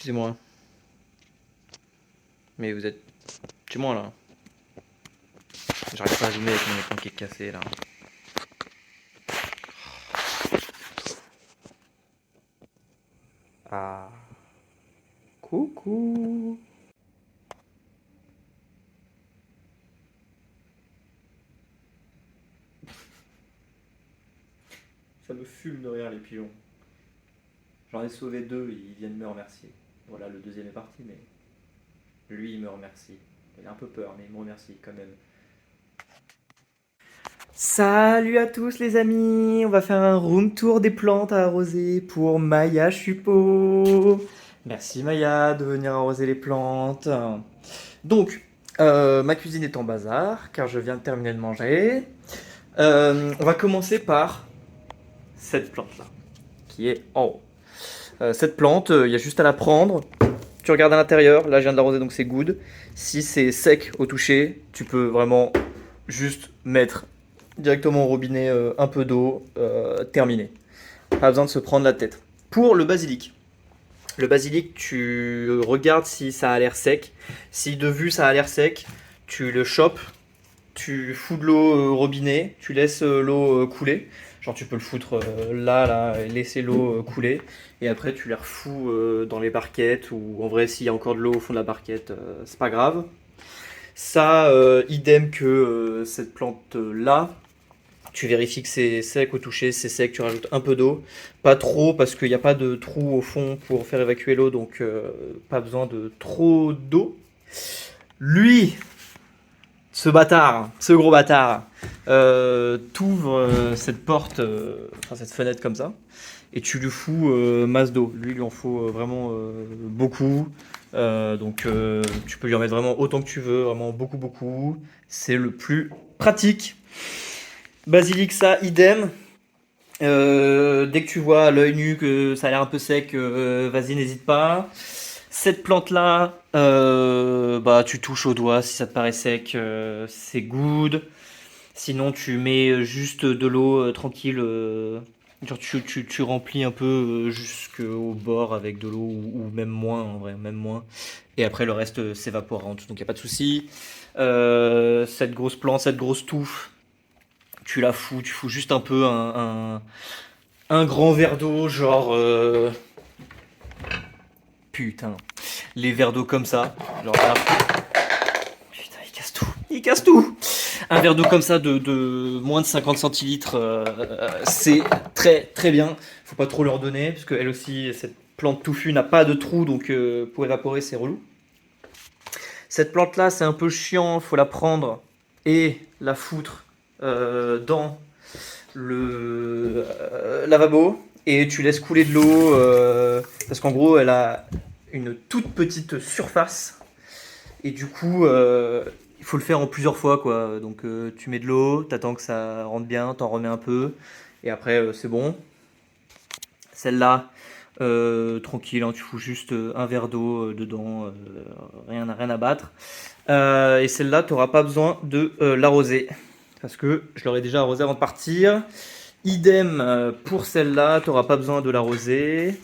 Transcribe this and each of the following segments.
Excusez-moi, mais vous êtes chez moi là. J'arrive pas à zoomer avec mon écran qui est cassé là. Ah, coucou. Ça me fume de rire les pigeons. J'en ai sauvé deux, ils viennent me remercier. Voilà, le deuxième est parti, mais lui il me remercie. Il a un peu peur, mais il me remercie quand même. Salut à tous les amis, on va faire un room tour des plantes à arroser pour Maya Chupo. Merci Maya de venir arroser les plantes. Donc, ma cuisine est en bazar car je viens de terminer de manger. On va commencer par cette plante là, qui est en haut. Cette plante, il y a juste à la prendre. Tu regardes à l'intérieur, là je viens de l'arroser donc c'est good. Si c'est sec au toucher, tu peux vraiment juste mettre directement au robinet un peu d'eau, terminé. Pas besoin de se prendre la tête. Pour le basilic, tu regardes si ça a l'air sec. Si de vue ça a l'air sec, tu le chopes, tu fous de l'eau au robinet, tu laisses l'eau couler. Genre tu peux le foutre là, et laisser l'eau couler. Et après tu les refous dans les barquettes, ou en vrai s'il y a encore de l'eau au fond de la barquette, c'est pas grave. Ça, idem que cette plante là, tu vérifies que c'est sec au toucher, c'est sec, tu rajoutes un peu d'eau. Pas trop parce qu'il n'y a pas de trou au fond pour faire évacuer l'eau, donc pas besoin de trop d'eau. Lui, ce bâtard, ce gros bâtard, t'ouvres cette porte, enfin cette fenêtre comme ça, et tu lui fous masse d'eau. Lui, il en faut vraiment beaucoup. Donc tu peux lui en mettre vraiment autant que tu veux, vraiment beaucoup, beaucoup. C'est le plus pratique. Basilic, ça, idem. Dès que tu vois à l'œil nu que ça a l'air un peu sec, vas-y, n'hésite pas. Cette plante-là, bah, tu touches au doigt si ça te paraît sec, c'est good. Sinon, tu mets juste de l'eau tranquille. Genre, tu remplis un peu jusqu'au bord avec de l'eau, ou même moins, en vrai, même moins. Et après, le reste s'évaporante, donc il n'y a pas de souci. Cette grosse plante, cette grosse touffe, tu la fous, tu fous juste un peu un grand verre d'eau, genre. Putain. Les verres d'eau comme ça. Genre là. Putain, il casse tout. Il casse tout. Un verre d'eau comme ça de moins de 50 centilitres, c'est très très bien. Faut pas trop leur donner, parce qu'elle aussi, cette plante touffue n'a pas de trou, donc pour évaporer, c'est relou. Cette plante là, c'est un peu chiant, faut la prendre et la foutre dans le lavabo, et tu laisses couler de l'eau parce qu'en gros elle a une toute petite surface, et du coup il faut le faire en plusieurs fois quoi. Donc tu mets de l'eau, t'attends que ça rentre bien, t'en remets un peu, et après c'est bon. Celle-là, tranquille, hein, tu fous juste un verre d'eau dedans, rien à battre. Et celle-là, tu n'auras pas besoin de l'arroser, parce que je l'aurais déjà arrosé avant de partir. Idem pour celle-là, tu n'auras pas besoin de l'arroser.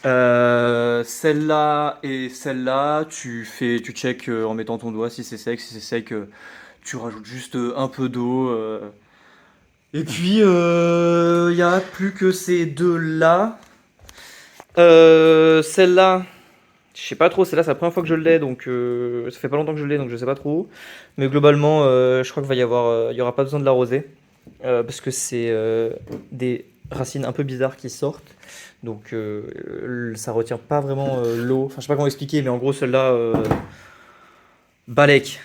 Celle-là et celle-là, tu check en mettant ton doigt si c'est sec. Si c'est sec, tu rajoutes juste un peu d'eau. Et puis, il n'y a plus que ces deux-là. Celle-là, je sais pas trop, celle-là c'est la première fois que je l'ai, donc ça fait pas longtemps que je l'ai, donc je sais pas trop. Mais globalement, je crois qu'il va y avoir, il y aura pas besoin de l'arroser, parce que c'est des racines un peu bizarres qui sortent, donc ça retient pas vraiment l'eau. Enfin, je sais pas comment expliquer, mais en gros celle-là, balèque,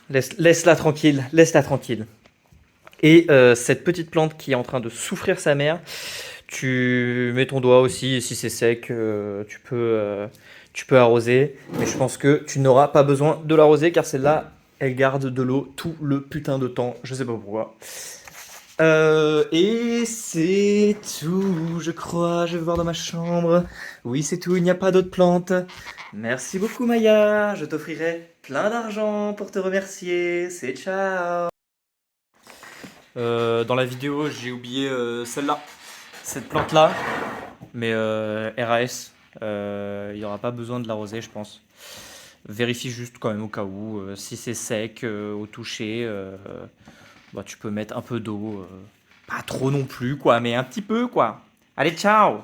laisse-la tranquille, laisse-la tranquille. Et cette petite plante qui est en train de souffrir sa mère, tu mets ton doigt aussi, et si c'est sec, tu peux arroser. Mais je pense que tu n'auras pas besoin de l'arroser, car celle-là, elle garde de l'eau tout le putain de temps. Je sais pas pourquoi. Et c'est tout, je crois. Je vais voir dans ma chambre. Oui, c'est tout, il n'y a pas d'autres plantes. Merci beaucoup, Maya. Je t'offrirai plein d'argent pour te remercier. C'est ciao. Dans la vidéo, j'ai oublié celle-là, cette plante-là, mais RAS. Il n'y aura pas besoin de l'arroser, je pense. Vérifie juste quand même au cas où. Si c'est sec au toucher, bah, tu peux mettre un peu d'eau. Pas trop non plus, quoi, mais un petit peu, quoi. Allez, ciao!